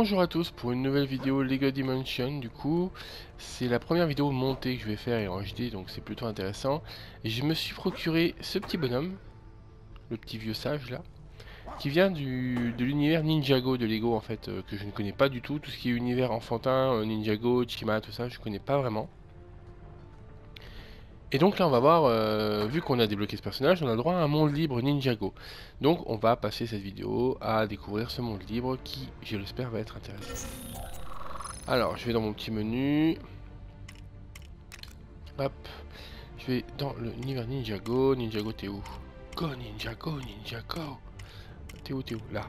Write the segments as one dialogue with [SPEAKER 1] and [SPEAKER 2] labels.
[SPEAKER 1] Bonjour à tous pour une nouvelle vidéo Lego Dimension. Du coup, c'est la première vidéo montée que je vais faire et en HD, donc c'est plutôt intéressant. Et je me suis procuré ce petit bonhomme, le petit vieux sage là, qui vient de l'univers Ninjago de Lego en fait, que je ne connais pas du tout. Tout ce qui est univers enfantin, Ninjago, Chima, tout ça, je connais pas vraiment. Et donc là on va voir, vu qu'on a débloqué ce personnage, on a le droit à un monde libre Ninjago. Donc on va passer cette vidéo à découvrir ce monde libre qui, je l'espère, va être intéressant. Alors je vais dans mon petit menu. Hop. Je vais dans l'univers Ninjago. Ninjago t'es où? Go Ninjago, Ninjago. T'es où, là.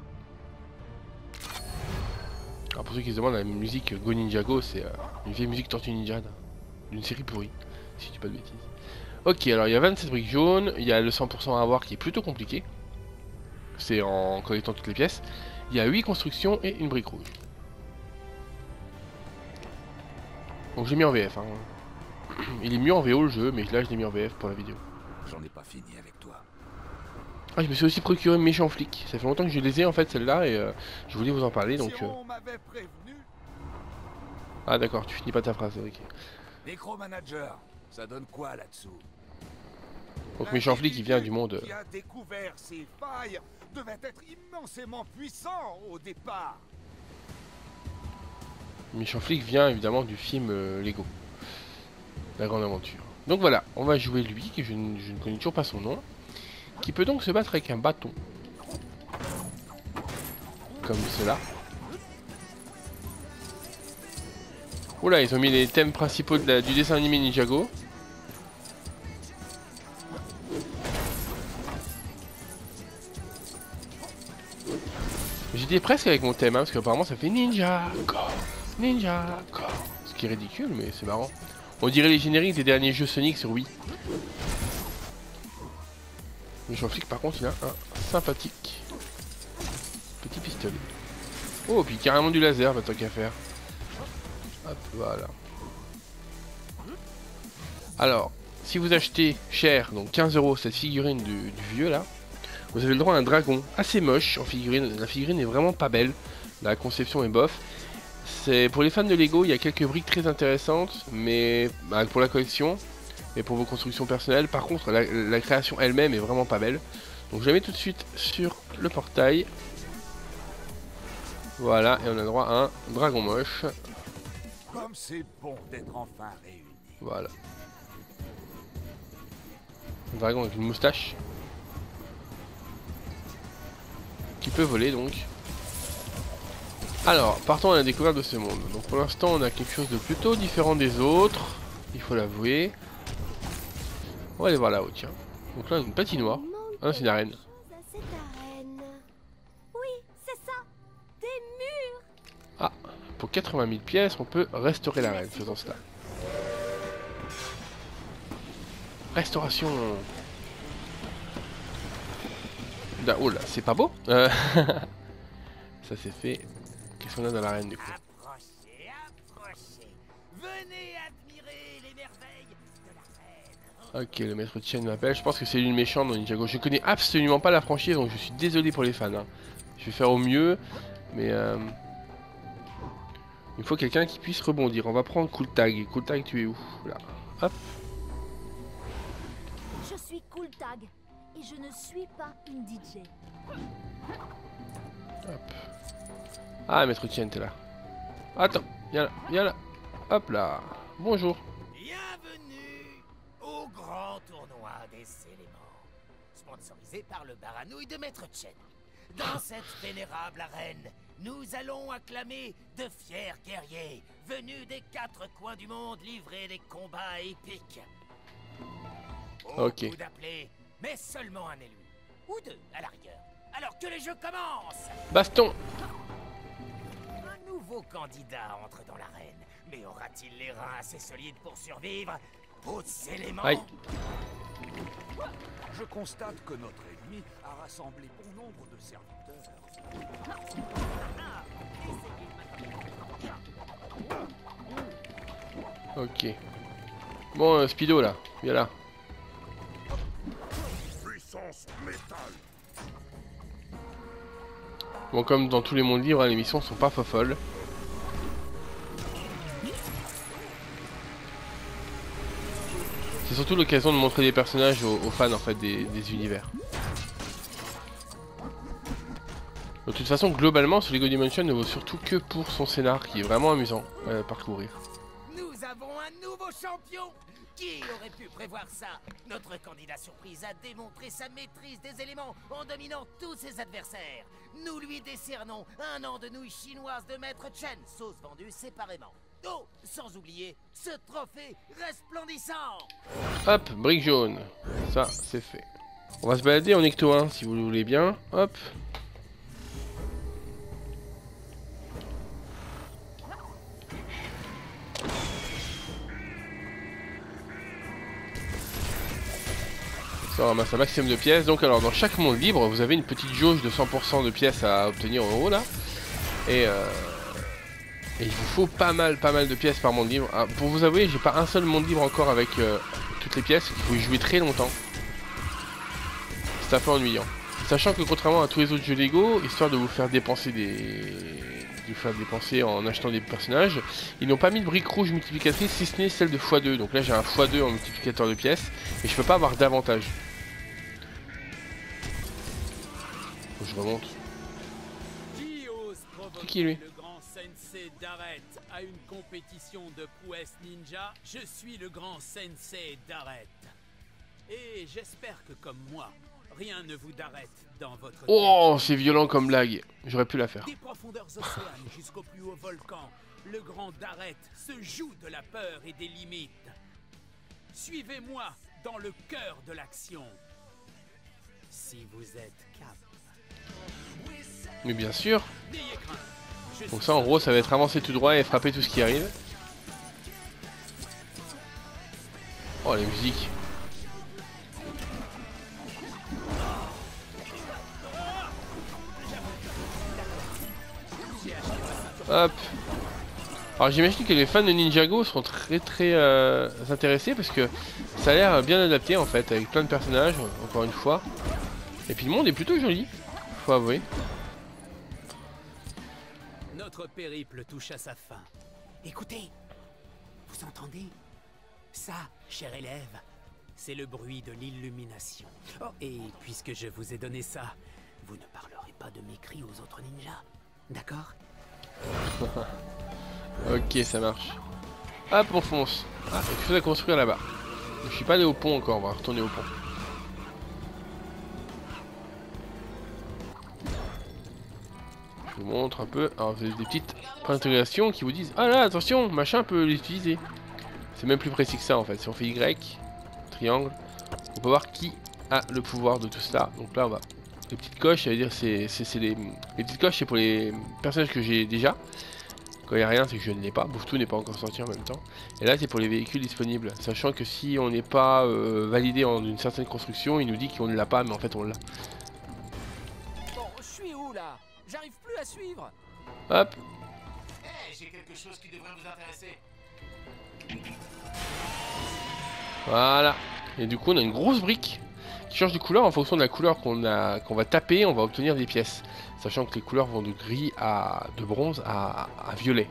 [SPEAKER 1] Alors pour ceux qui se demandent, la musique Go Ninjago, c'est une vieille musique Tortue Ninja d'une série pourrie, si je dis pas de bêtises. Ok, alors il y a 27 briques jaunes, il y a le 100% à avoir qui est plutôt compliqué. C'est en collectant toutes les pièces. Il y a 8 constructions et une brique rouge. Donc j'ai mis en VF. Hein. Il est mieux en VO le jeu, mais là je l'ai mis en VF pour la vidéo.
[SPEAKER 2] J'en ai pas fini avec toi.
[SPEAKER 1] Ah, je me suis aussi procuré méchant flic. Ça fait longtemps que je les ai en fait celle-là et je voulais vous en parler donc. Ah d'accord, tu finis pas ta phrase, ok.
[SPEAKER 2] Necromanager, ça donne quoi là-dessous?
[SPEAKER 1] Donc méchant flic il vient du monde.
[SPEAKER 3] Qui a découvert ces failles devait être immensément puissant au départ.
[SPEAKER 1] Méchant flic vient évidemment du film Lego. La grande aventure. Donc voilà, on va jouer lui, que je ne connais toujours pas son nom. Qui peut donc se battre avec un bâton. Comme cela. Oula, ils ont mis les thèmes principaux du dessin animé Ninjago. J'étais presque avec mon thème, hein, parce qu'apparemment ça fait Ninjago, Ninjago. Ce qui est ridicule, mais c'est marrant. On dirait les génériques des derniers jeux Sonic sur Wii. Méchant flic par contre il a un sympathique petit pistolet. Oh, puis carrément du laser, bah tant qu'à faire. Hop, voilà. Alors, si vous achetez cher, donc 15 € cette figurine du vieux là, vous avez le droit à un dragon assez moche en figurine. La figurine est vraiment pas belle, la conception est bof. C'est pour les fans de Lego, il y a quelques briques très intéressantes, mais bah, pour la collection et pour vos constructions personnelles. Par contre, la création elle-même est vraiment pas belle. Donc je la mets tout de suite sur le portail. Voilà, et on a droit à un dragon moche.
[SPEAKER 3] Comme c'est bon d'être enfin réunis.
[SPEAKER 1] Voilà. Un dragon avec une moustache. Qui peut voler donc. Alors, partons à la découverte de ce monde. Donc pour l'instant, on a quelque chose de plutôt différent des autres. Il faut l'avouer. On va aller voir là-haut, tiens. Donc là, une patinoire. Ah non, c'est une arène. Ah, pour 80 000 pièces, on peut restaurer l'arène, faisant cela. Restauration. Oh là, c'est pas beau. Ça c'est fait. Qu'est-ce qu'on a dans l'arène du coup?
[SPEAKER 3] Approchez, approchez. Venez admirer les merveilles de la reine.
[SPEAKER 1] Ok, le maître Chen m'appelle. Je pense que c'est lui le méchant dans Ninjago. Je connais absolument pas la franchise, donc je suis désolé pour les fans. Hein. Je vais faire au mieux, mais il faut quelqu'un qui puisse rebondir. On va prendre Cool Tag. Cool Tag, tu es où? Là. Hop.
[SPEAKER 4] Je suis Cool Tag et je ne suis pas une DJ.
[SPEAKER 1] Hop. Ah, maître Chen, t'es là. Attends, viens là, viens là. Hop là. Bonjour.
[SPEAKER 3] Bienvenue au grand tournoi des éléments, sponsorisé par le baranouille de Maître Chen. Dans cette vénérable arène, nous allons acclamer de fiers guerriers venus des 4 coins du monde livrer des combats épiques.
[SPEAKER 1] Ok.
[SPEAKER 3] Beaucoup d'appelés, mais seulement un élu. Ou 2 à la rigueur. Alors que les jeux commencent!
[SPEAKER 1] Baston.
[SPEAKER 3] Un nouveau candidat entre dans l'arène. Mais aura-t-il les reins assez solides pour survivre aux éléments?
[SPEAKER 1] Aïe.
[SPEAKER 2] Je constate que notre ennemi a rassemblé bon nombre de serviteurs.
[SPEAKER 1] Ok. Bon, Speedo là, viens là.
[SPEAKER 2] Puissance métal.
[SPEAKER 1] Bon, comme dans tous les mondes libres, hein, les missions sont pas folles. C'est surtout l'occasion de montrer des personnages aux fans en fait des univers. De toute façon, globalement, ce Lego Dimension ne vaut surtout que pour son scénar, qui est vraiment amusant à parcourir.
[SPEAKER 3] Nous avons un nouveau champion. Qui aurait pu prévoir ça? Notre candidat surprise a démontré sa maîtrise des éléments en dominant tous ses adversaires. Nous lui décernons un an de nouilles chinoises de Maître Chen, sauce vendue séparément. Oh, sans oublier ce trophée resplendissant.
[SPEAKER 1] Hop, brique jaune. Ça, c'est fait. On va se balader en Ecto 1, si vous le voulez bien. Hop. Ça ramasse un maximum de pièces. Donc alors dans chaque monde libre vous avez une petite jauge de 100% de pièces à obtenir en haut là. Et il vous faut pas mal de pièces par monde libre. Ah, pour vous avouer, j'ai pas un seul monde libre encore avec toutes les pièces. Il faut y jouer très longtemps. C'est un peu ennuyant. Sachant que contrairement à tous les autres jeux Lego, histoire de vous faire dépenser en achetant des personnages, ils n'ont pas mis de briques rouges multiplicatrices si ce n'est celle de x2. Donc là j'ai un x2 en multiplicateur de pièces et je peux pas avoir d'avantage. Faut que je remonte. C'est qui lui?
[SPEAKER 5] Le grand sensei d'Arrête à une compétition de prouesse ninja. Je suis le grand sensei d'Arrête. Et j'espère que comme moi, rien ne vous arrête dans votre
[SPEAKER 1] Oh, c'est violent comme blague. J'aurais pu la faire.
[SPEAKER 5] Des profondeurs océanes jusqu'au plus haut volcan, le grand Dareth se joue de la peur et des limites. Suivez-moi dans le cœur de l'action. Si vous êtes cap.
[SPEAKER 1] Mais bien sûr.
[SPEAKER 5] N'ayez crainte. Je
[SPEAKER 1] Donc
[SPEAKER 5] suis
[SPEAKER 1] ça en gros ça va être avancer tout droit et frapper tout ce qui arrive. Oh les musiques. Hop. Alors j'imagine que les fans de Ninjago seront très intéressés parce que ça a l'air bien adapté en fait, avec plein de personnages, encore une fois. Et puis le monde est plutôt joli, faut avouer.
[SPEAKER 5] Notre périple touche à sa fin. Écoutez, vous entendez? Ça, cher élève, c'est le bruit de l'illumination. Oh, et puisque je vous ai donné ça, vous ne parlerez pas de mes cris aux autres ninjas, d'accord?
[SPEAKER 1] Ok, ça marche. Hop, on fonce. Ah, il y a quelque chose à construire là-bas. Je suis pas allé au pont encore, on va retourner au pont. Je vous montre un peu. Alors, vous avez des petites intégrations qui vous disent: ah là, attention, machin peut l'utiliser. C'est même plus précis que ça en fait. Si on fait Y, triangle, on peut voir qui a le pouvoir de tout cela. Donc là, on va. Les petites coches, ça veut dire c'est les petites coches, c'est pour les personnages que j'ai déjà. Quand il n'y a rien, c'est que je ne l'ai pas. Bouffe-tout n'est pas encore sorti en même temps. Et là, c'est pour les véhicules disponibles. Sachant que si on n'est pas validé en une certaine construction, il nous dit qu'on ne l'a pas, mais en fait on l'a.
[SPEAKER 2] Bon, je suis où là? J'arrive plus à suivre.
[SPEAKER 1] Hop.
[SPEAKER 2] Hey, j'ai quelque chose qui devrait vous intéresser.
[SPEAKER 1] Voilà. Et du coup, on a une grosse brique qui change de couleur en fonction de la couleur qu'on va taper. On va obtenir des pièces. Sachant que les couleurs vont de gris de bronze à violet.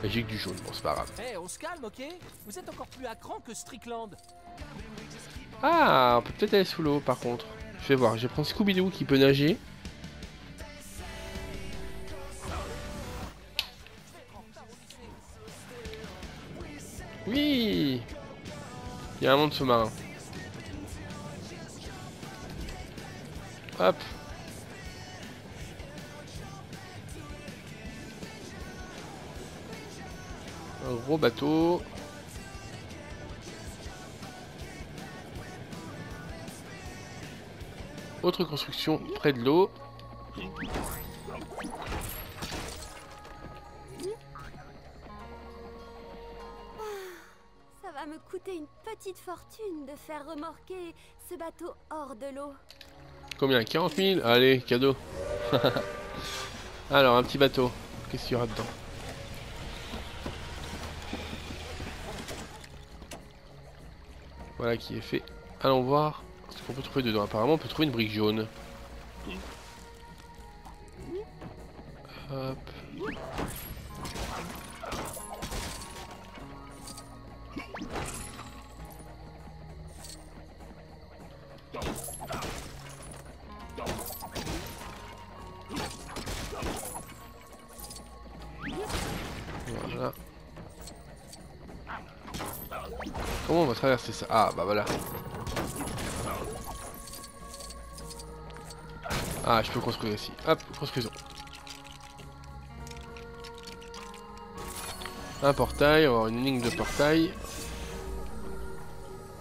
[SPEAKER 1] Magique du jaune, bon c'est pas grave.
[SPEAKER 2] Hey, on se calme, ok? Vous êtes encore plus à cran que Strickland.
[SPEAKER 1] Ah, on peut peut-être aller sous l'eau par contre. Je vais voir, je vais prendre Scooby-Doo qui peut nager. Oui, il y a un monde sous-marin. Hop. Un gros bateau. Autre construction près de l'eau.
[SPEAKER 4] Ça va me coûter une petite fortune de faire remorquer ce bateau hors de l'eau.
[SPEAKER 1] Combien? 40 000? Allez, cadeau. Alors, un petit bateau. Qu'est-ce qu'il y aura dedans? Voilà qui est fait. Allons voir ce qu'on peut trouver dedans. Apparemment, on peut trouver une brique jaune. Hop. Voilà. Comment on va traverser ça? Ah bah voilà. Ah, je peux construire ici. Hop, construisons. Un portail, on va avoir une ligne de portail.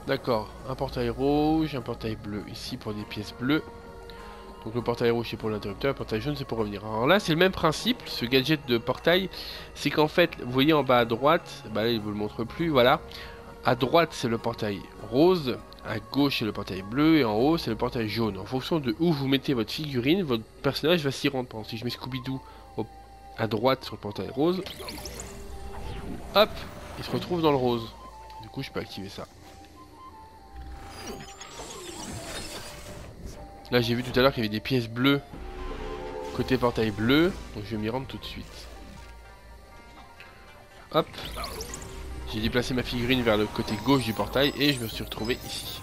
[SPEAKER 1] D'accord, un portail rouge, un portail bleu ici pour des pièces bleues. Donc le portail rouge c'est pour l'interrupteur, le portail jaune c'est pour revenir. Alors là c'est le même principe, ce gadget de portail, c'est qu'en fait, vous voyez en bas à droite, bah là il vous le montre plus, voilà. À droite c'est le portail rose, à gauche c'est le portail bleu et en haut c'est le portail jaune. En fonction de où vous mettez votre figurine, votre personnage va s'y rendre. Par exemple si je mets Scooby-Doo à droite sur le portail rose, hop, il se retrouve dans le rose. Du coup je peux activer ça. Là j'ai vu tout à l'heure qu'il y avait des pièces bleues côté portail bleu, donc je vais m'y rendre tout de suite. Hop, j'ai déplacé ma figurine vers le côté gauche du portail et je me suis retrouvé ici.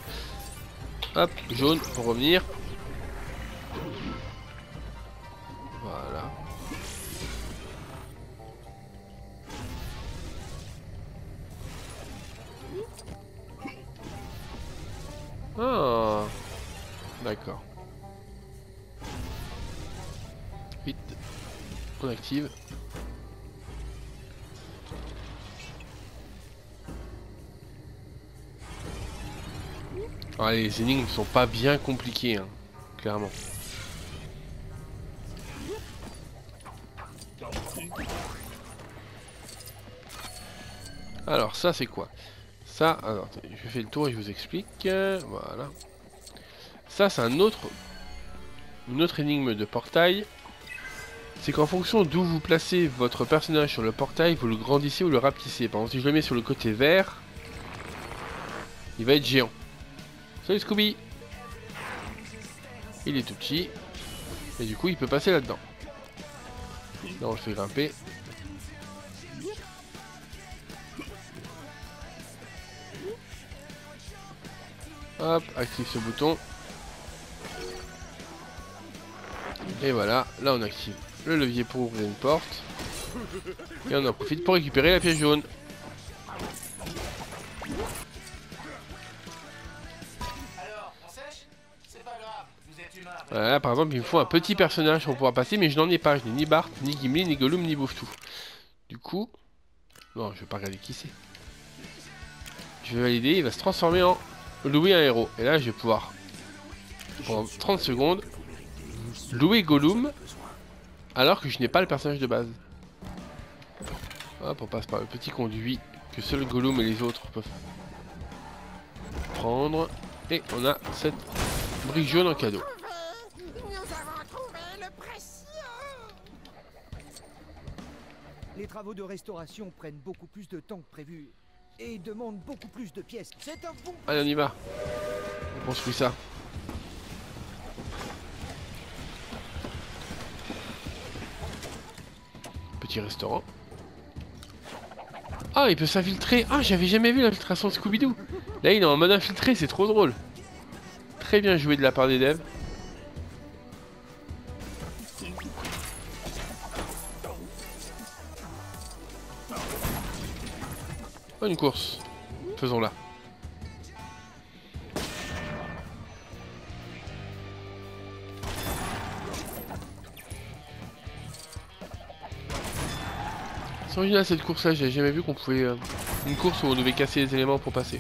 [SPEAKER 1] Hop, jaune pour revenir. Voilà. Ah, d'accord. Vite, on active. Ah, les énigmes sont pas bien compliquées, hein, clairement. Alors ça c'est quoi? Ça, alors attendez, je fais le tour et je vous explique. Voilà. Ça c'est une autre énigme de portail. C'est qu'en fonction d'où vous placez votre personnage sur le portail, vous le grandissez ou le rapetissez. Par exemple, si je le mets sur le côté vert, il va être géant. Salut Scooby! Il est tout petit. Et du coup, il peut passer là-dedans. Là, on le fait grimper. Hop, active ce bouton. Et voilà, là on active le levier pour ouvrir une porte. Et on en profite pour récupérer la pièce jaune. Voilà, par exemple, il me faut un petit personnage pour pouvoir passer, mais je n'en ai pas. Je n'ai ni Bart, ni Gimli, ni Gollum, ni Bouffe-Tout. Du coup, non, je vais pas regarder qui c'est. Je vais valider, il va se transformer en louer un héros. Et là, je vais pouvoir, pendant 30 secondes, louer Gollum, alors que je n'ai pas le personnage de base. Hop, on passe par le petit conduit que seul Gollum et les autres peuvent prendre. Et on a cette brique jaune en cadeau.
[SPEAKER 6] Les travaux de restauration prennent beaucoup plus de temps que prévu et demandent beaucoup plus de pièces. C'est un bon...
[SPEAKER 1] Allez, on y va. On construit ça. Petit restaurant. Ah, il peut s'infiltrer. Ah, j'avais jamais vu l'infiltration de Scooby-Doo. Là, il est en mode infiltré, c'est trop drôle. Très bien joué de la part des devs. Oh, une course. Faisons-la. C'est original cette course là, j'ai jamais vu qu'on pouvait... une course où on devait casser les éléments pour passer.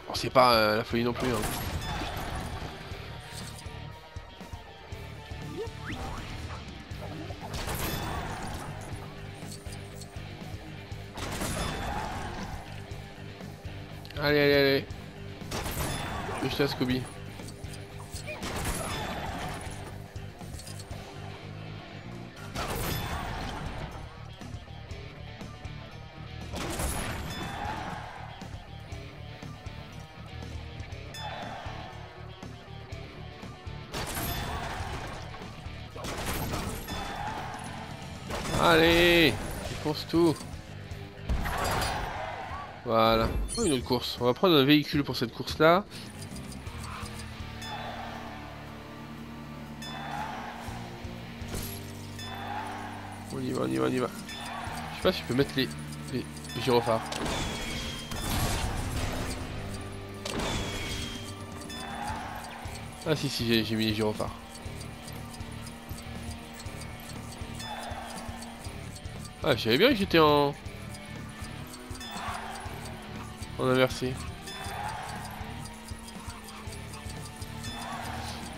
[SPEAKER 1] Bon, c'est pas la folie non plus. Hein. Allez, allez, allez. Je te laisse, Scooby. Allez, défonce tout. Voilà. Oh, une autre course. On va prendre un véhicule pour cette course-là. On y va, on y va, on y va. Je sais pas si je peux mettre les gyrophares. Ah si, si, j'ai mis les gyrophares. Ah, je savais bien que j'étais en inversé.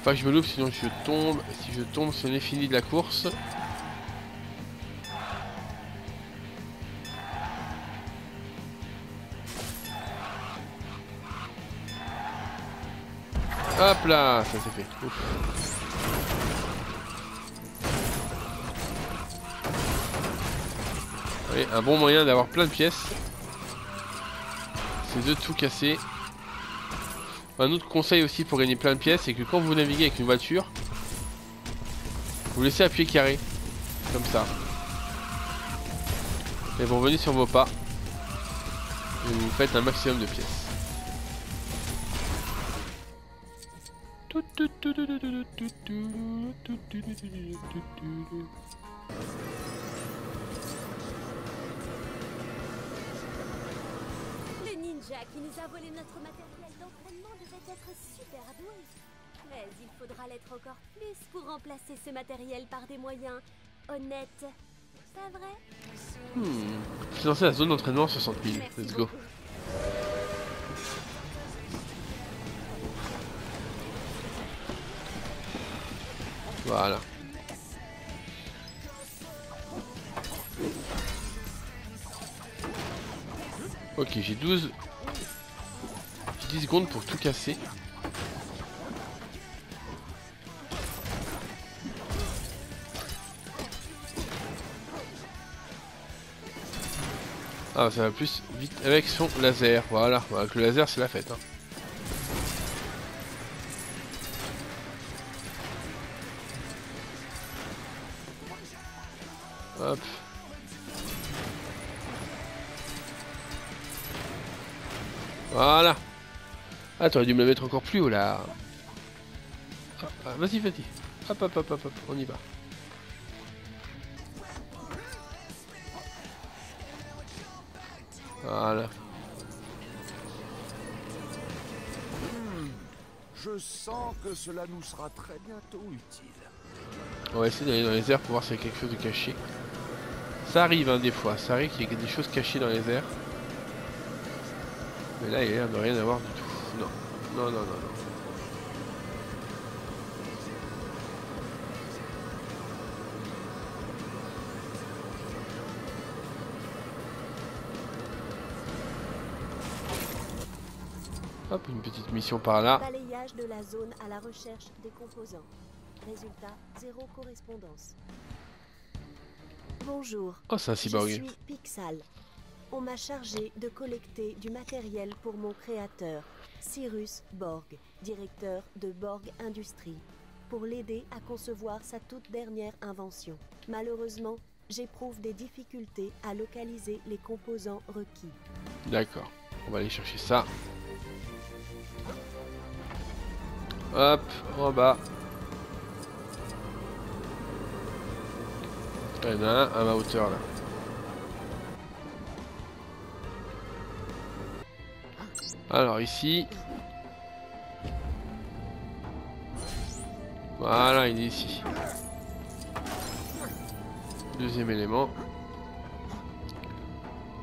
[SPEAKER 1] Faut que je me loupe, sinon je tombe. Si je tombe, ce n'est fini de la course. Hop là, ça c'est fait. Ouf. Oui, un bon moyen d'avoir plein de pièces, c'est de tout casser. Un autre conseil aussi pour gagner plein de pièces, c'est que quand vous naviguez avec une voiture, vous laissez appuyer carré, comme ça. Et vous revenez sur vos pas, et vous faites un maximum de pièces.
[SPEAKER 4] Le ninja qui nous a volé notre matériel d'entraînement devait être super doué. Mais il faudra l'être encore plus pour remplacer ce matériel par des moyens honnêtes. Pas vrai?
[SPEAKER 1] Financer la zone d'entraînement 60 000.
[SPEAKER 4] Merci
[SPEAKER 1] Let's go.
[SPEAKER 4] beaucoup.
[SPEAKER 1] Voilà. Ok, j'ai 10 secondes pour tout casser. Ah, ça va plus vite avec son laser. Voilà, avec le laser, c'est la fête. Hein. Hop. Voilà. Ah, t'aurais dû me le mettre encore plus haut là. Hop, ah, vas-y, vas-y. Hop, hop, hop, hop, hop, on y va. Voilà.
[SPEAKER 7] Je sens que cela nous sera très bientôt utile.
[SPEAKER 1] On va essayer d'aller dans les airs pour voir s'il y a quelque chose de caché. Ça arrive hein, des fois, ça arrive qu'il y ait des choses cachées dans les airs. Mais là il y a l'air de rien avoir du tout. Non, non, non, non, non. Hop, une petite mission par là.
[SPEAKER 4] Balayage de la zone à la recherche des composants. Résultat, 0 correspondance. Bonjour.
[SPEAKER 1] Oh, c'est un
[SPEAKER 4] Je
[SPEAKER 1] cyborg.
[SPEAKER 4] suis Pixal. On m'a chargé de collecter du matériel pour mon créateur, Cyrus Borg, directeur de Borg Industries, pour l'aider à concevoir sa toute dernière invention. Malheureusement, j'éprouve des difficultés à localiser les composants requis.
[SPEAKER 1] D'accord, on va aller chercher ça. Hop, en bas. Il y en a un à ma hauteur là. Alors ici. Voilà, il est ici. Deuxième élément.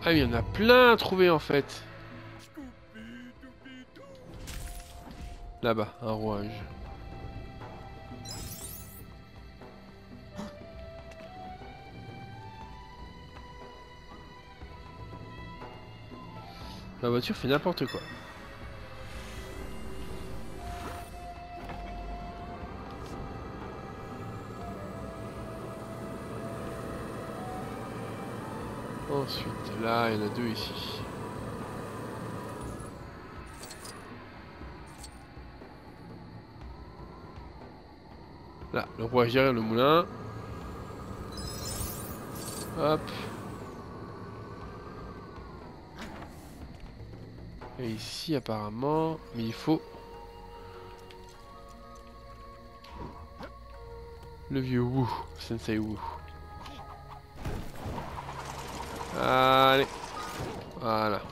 [SPEAKER 1] Ah, il y en a plein à trouver en fait. Là-bas, un rouage. La voiture fait n'importe quoi. Ensuite, là, il y en a deux ici. Là, le rouage derrière le moulin. Hop. Et ici apparemment, mais il faut le vieux Wu, Sensei Wu. Allez, voilà.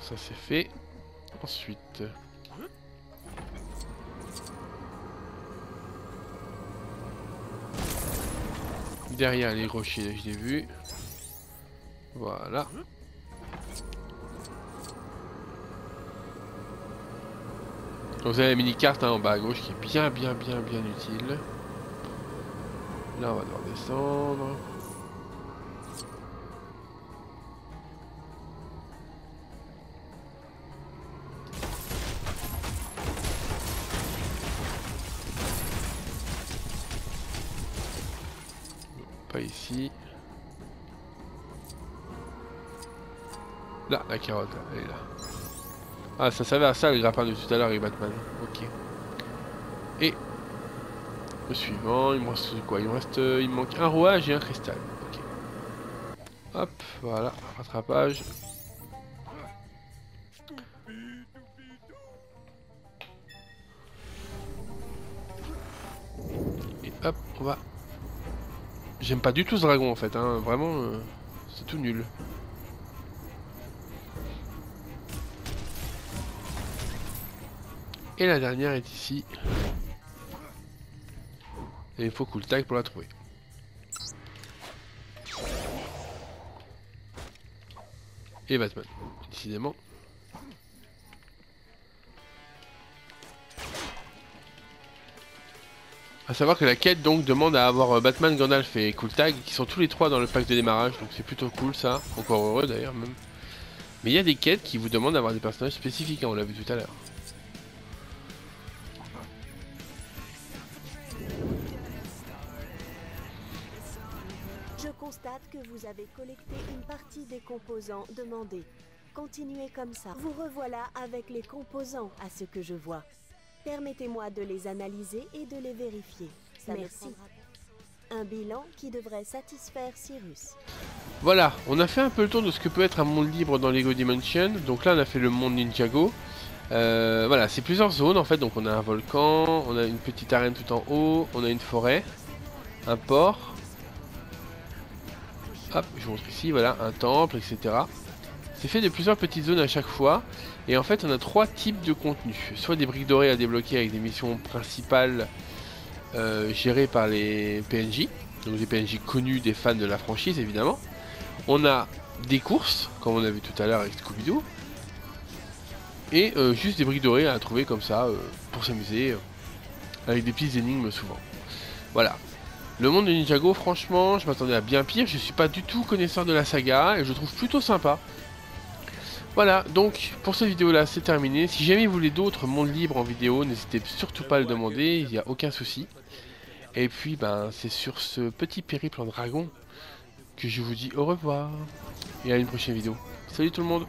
[SPEAKER 1] Ça c'est fait. Ensuite. Derrière les rochers, je l'ai vu. Voilà. Donc vous avez la mini-carte hein, en bas à gauche qui est bien utile. Là on va devoir descendre. Pas ici. Là, la carotte, elle est là. Ah, ça servait à ça le grappin de tout à l'heure avec Batman. Ok. Et le suivant, il me reste quoi? Il me manque un rouage et un cristal. Ok. Hop, voilà, rattrapage. Et hop, on va. J'aime pas du tout ce dragon en fait, hein. Vraiment, c'est tout nul. Et la dernière est ici. Et il faut cool tag pour la trouver. Et Batman, décidément. A savoir que la quête donc demande à avoir Batman, Gandalf et Cool Tag qui sont tous les trois dans le pack de démarrage, donc c'est plutôt cool ça, encore heureux d'ailleurs même. Mais il y a des quêtes qui vous demandent d'avoir des personnages spécifiques, hein, on l'a vu tout à l'heure.
[SPEAKER 4] Je constate que vous avez collecté une partie des composants demandés. Continuez comme ça. Vous revoilà avec les composants à ce que je vois. Permettez-moi de les analyser et de les vérifier. Merci. Un bilan qui devrait satisfaire Cyrus.
[SPEAKER 1] Voilà, on a fait un peu le tour de ce que peut être un monde libre dans Lego Dimension. Donc là on a fait le monde Ninjago. Voilà, c'est plusieurs zones en fait. Donc on a un volcan, on a une petite arène tout en haut, on a une forêt, un port. Hop, je vous montre ici, voilà, un temple, etc. C'est fait de plusieurs petites zones à chaque fois. Et en fait on a trois types de contenus. Soit des briques dorées à débloquer avec des missions principales gérées par les PNJ. Donc des PNJ connus des fans de la franchise évidemment. On a des courses, comme on a vu tout à l'heure avec Scooby-Doo. Et juste des briques dorées à trouver comme ça pour s'amuser. Avec des petites énigmes souvent. Voilà. Le monde de Ninjago, franchement, je m'attendais à bien pire. Je suis pas du tout connaisseur de la saga et je trouve plutôt sympa. Voilà, donc pour cette vidéo là c'est terminé. Si jamais vous voulez d'autres mondes libres en vidéo, n'hésitez surtout pas à le demander, il n'y a aucun souci. Et puis ben c'est sur ce petit périple en dragon que je vous dis au revoir et à une prochaine vidéo. Salut tout le monde!